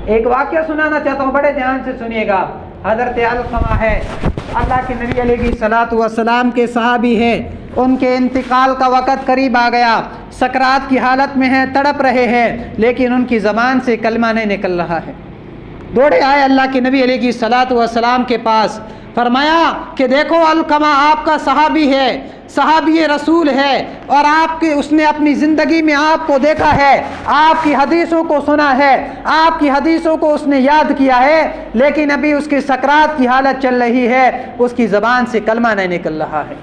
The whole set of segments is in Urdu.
ایک واقعہ سنانا چاہتا ہوں، بڑے دھیان سے سنیے گا۔ حضرت علقمہ ہے، اللہ کے نبی علیہ الصلوۃ والسلام کے صحابی ہے، ان کے انتقال کا وقت قریب آ گیا، سکرات کی حالت میں ہیں، تڑپ رہے ہیں، لیکن ان کی زبان سے کلمہ نہیں نکل رہا ہے۔ دوڑے آئے اللہ کے نبی علیہ الصلوۃ والسلام کے پاس، فرمایا کہ دیکھو علقمہ آپ کا صحابی ہے، صحابی رسول ہے، اور اس نے اپنی زندگی میں آپ کو دیکھا ہے، آپ کی حدیثوں کو سنا ہے، آپ کی حدیثوں کو اس نے یاد کیا ہے، لیکن ابھی اس کی سکرات کی حالت چل رہی ہے، اس کی زبان سے کلمہ نہیں نکل رہا ہے۔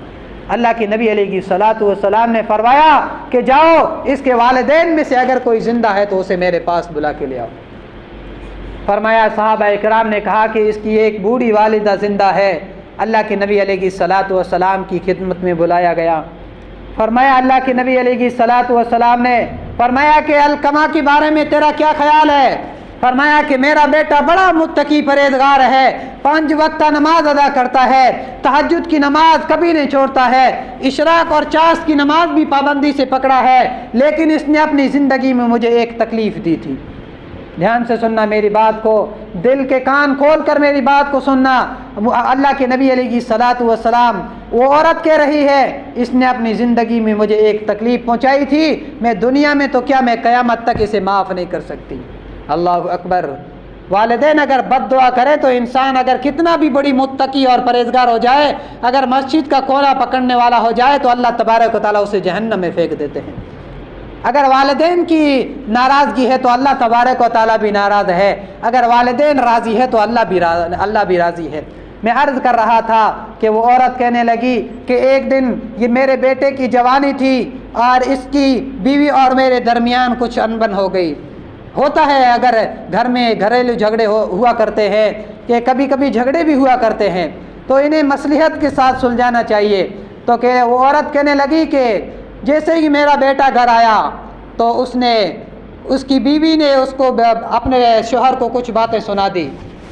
اللہ کے نبی علیہ الصلوۃ والسلام نے فرمایا کہ جاؤ اس کے والدین میں سے اگر کوئی زندہ ہے تو اسے میرے پاس بلا کے لے آؤ۔ فرمایا صحابہ اکرام نے کہا کہ اس کی ایک بوڑھی والدہ زندہ ہے۔ اللہ کے نبی علیہ الصلوۃ والسلام کی خدمت میں بلایا گیا۔ فرمایا اللہ کے نبی علیہ الصلوۃ والسلام نے فرمایا کہ علقمہ کے بارے میں تیرا کیا خیال ہے؟ فرمایا کہ میرا بیٹا بڑا متقی پرہیزگار ہے، 5 وقتہ نماز ادا کرتا ہے، تہجد کی نماز کبھی نہیں چھوڑتا ہے، اشراق اور چاشت کی نماز بھی پابندی سے پکڑا ہے، لیکن اس نے اپنی زندگی میں مجھے ایک تکلیف دی تھی۔ دھیان سے سننا میری بات کو، دل کے کان کھول کر میری بات کو سننا۔ اللہ کے نبی علیہ الصلوۃ والسلام، وہ عورت کہہ رہی ہے اس نے اپنی زندگی میں مجھے ایک تکلیف پہنچائی تھی، میں دنیا میں تو کیا میں قیامت تک اسے معاف نہیں کر سکتی۔ اللہ اکبر۔ والدین اگر بد دعا کرے تو انسان اگر کتنا بھی بڑی متقی اور پرہیزگار ہو جائے، اگر مسجد کا کونا پکڑنے والا ہو جائے تو اللہ تبارک و تعالیٰ اسے جہنم میں پھینک دیتے ہیں۔ اگر والدین کی ناراضگی ہے تو اللہ تبارک و تعالیٰ بھی ناراض ہے، اگر والدین راضی ہے تو اللہ بھی راضی ہے۔ میں عرض کر رہا تھا کہ وہ عورت کہنے لگی کہ ایک دن یہ میرے بیٹے کی جوانی تھی اور اس کی بیوی اور میرے درمیان کچھ انبن ہو گئی۔ ہوتا ہے اگر گھر میں گھریلو جھگڑے ہوا کرتے ہیں کہ کبھی کبھی جھگڑے بھی ہوا کرتے ہیں تو انہیں مصلحت کے ساتھ سلجھانا چاہیے۔ تو کہ وہ عورت کہنے لگی کہ جیسے ہی میرا بیٹا گھر آیا تو اس کی بیوی نے اس کو اپنے شوہر کو کچھ باتیں سنا دی،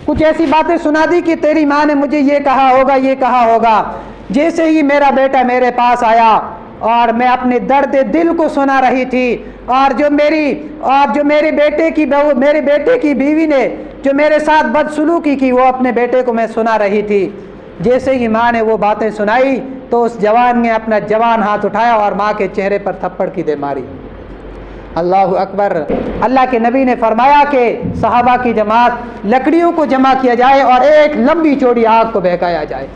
کچھ ایسی باتیں سنا دی کہ تیری ماں نے مجھے یہ کہا ہوگا، یہ کہا ہوگا۔ جیسے ہی میرا بیٹا میرے پاس آیا اور میں اپنے درد دل کو سنا رہی تھی، اور جو میرے بیٹے کی بیوی نے جو میرے ساتھ بدسلوکی کی وہ اپنے بیٹے کو میں سنا رہی تھی، جیسے ہی ماں نے وہ باتیں سنائی تو اس جوان نے اپنا جوان ہاتھ اٹھایا اور ماں کے چہرے پر تھپڑ کی دے ماری۔ اللہ اکبر۔ اللہ کے نبی نے فرمایا کہ صحابہ کی جماعت لکڑیوں کو جمع کیا جائے اور ایک لمبی چوڑی آگ کو بہکایا جائے۔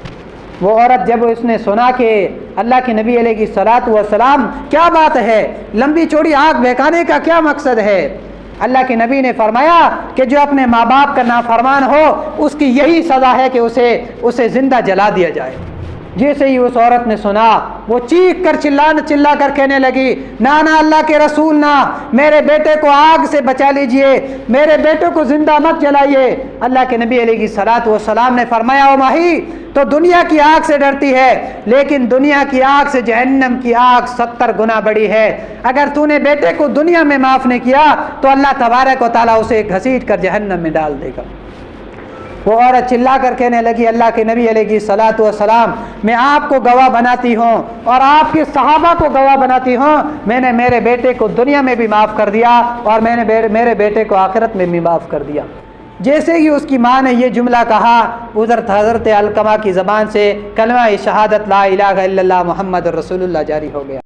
وہ عورت جب اس نے سنا کہ اللہ کے نبی علیہ الصلوۃ والسلام کیا بات ہے، لمبی چوڑی آگ بہکانے کا کیا مقصد ہے، اللہ کے نبی نے فرمایا کہ جو اپنے ماں باپ کا نافرمان ہو اس کی یہی سزا ہے کہ اسے زندہ جلا دیا جائے۔ جیسے ہی اس عورت نے سنا وہ چیخ کر چلا کر کہنے لگی، نا اللہ کے رسول نا، میرے بیٹے کو آگ سے بچا لیجئے، میرے بیٹے کو زندہ مت جلائیے۔ اللہ کے نبی علیہ الصلوۃ والسلام نے فرمایا، او ماہی تو دنیا کی آگ سے ڈرتی ہے، لیکن دنیا کی آگ سے جہنم کی آگ 70 گنا بڑی ہے۔ اگر تو نے بیٹے کو دنیا میں معاف نہیں کیا تو اللہ تبارک و تعالیٰ اسے گھسیٹ کر جہنم میں ڈال دے گا۔ وہ عورت چلا کر کہنے لگی، اللہ کے نبی علیہ الصلوۃ والسلام، میں آپ کو گواہ بناتی ہوں اور آپ کے صحابہ کو گواہ بناتی ہوں، میں نے میرے بیٹے کو دنیا میں بھی معاف کر دیا اور میں نے میرے بیٹے کو آخرت میں بھی معاف کر دیا۔ جیسے ہی اس کی ماں نے یہ جملہ کہا، حضرت علقمہ کی زبان سے کلمہ شہادت لا الہ الا اللہ محمد رسول اللہ جاری ہو گیا۔